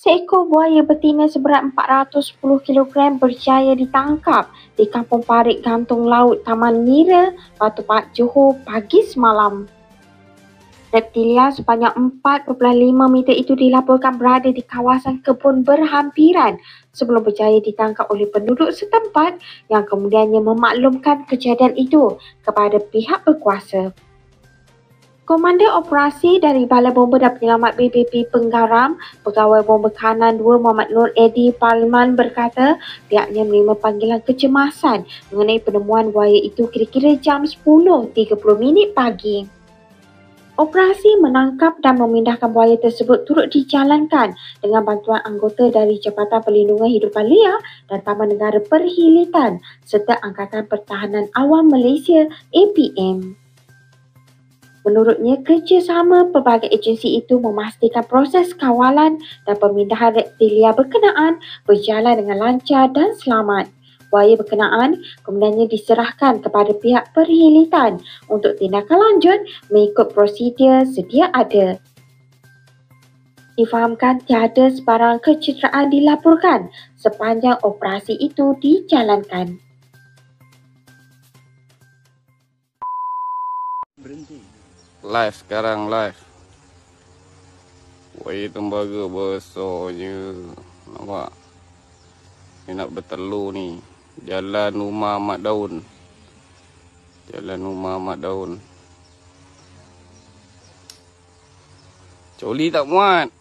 Seekor buaya betina seberat 410 kilogram berjaya ditangkap di Kampung Parit Gantung Laut Taman Mira, Batu Pahat, Johor pagi semalam. Reptilia sepanjang 4.5 meter itu dilaporkan berada di kawasan kebun berhampiran sebelum berjaya ditangkap oleh penduduk setempat yang kemudiannya memaklumkan kejadian itu kepada pihak berkuasa. Komander Operasi dari Balai Bomba dan Penyelamat BBP Penggaram, Pegawai Bomba Kanan 2 Muhammad Nur Edi Parliman berkata pihaknya menerima panggilan kecemasan mengenai penemuan buaya itu kira-kira jam 10.30 pagi. Operasi menangkap dan memindahkan buaya tersebut turut dijalankan dengan bantuan anggota dari Jabatan Perlindungan Hidupan Liar dan Taman Negara Perhilitan serta Angkatan Pertahanan Awam Malaysia APM. Menurutnya, kerjasama pelbagai agensi itu memastikan proses kawalan dan pemindahan reptilia berkenaan berjalan dengan lancar dan selamat. Buaya berkenaan kemudiannya diserahkan kepada pihak perhilitan untuk tindakan lanjut mengikut prosedur sedia ada. Difahamkan tiada sebarang kecederaan dilaporkan sepanjang operasi itu dijalankan. Live sekarang live. Buaya tembaga besarnya. Nampak? Ni nak bertelur ni. Jalan Rumah Ahmad Daun. Jalan Rumah Ahmad Daun. Coli tak muat.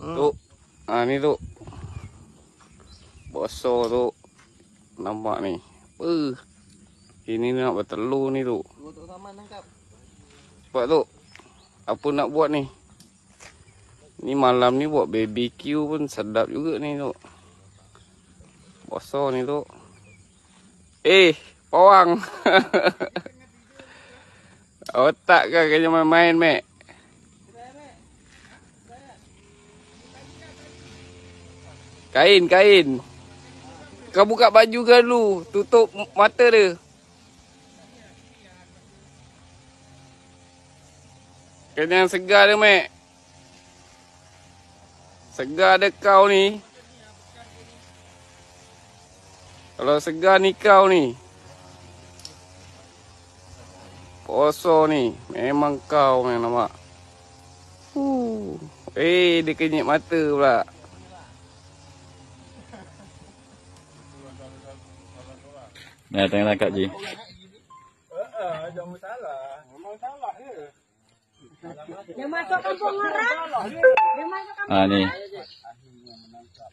Tu. Ni tu. Bosor tu. Nampak ni. Ini nak bertelur ni tu. Cepat tu. Apa nak buat ni? Ni malam ni buat BBQ pun sedap juga ni tu. Bosor ni tu. Pawang. Otak kan kena main-main, Mek. Kain. Kau buka baju ke dulu? Tutup mata dia. Kena yang segar dia, Mek. Segar dia kau ni. Kalau segar ni kau ni. Poso ni. Memang kau yang nampak. Dia kenyit mata pula. Nah, tengah tangkap je. Jangan salah. Memang salah je. Dia masuk kampung orang. Dia masuk kampung Ni. Akhirnya menangkap.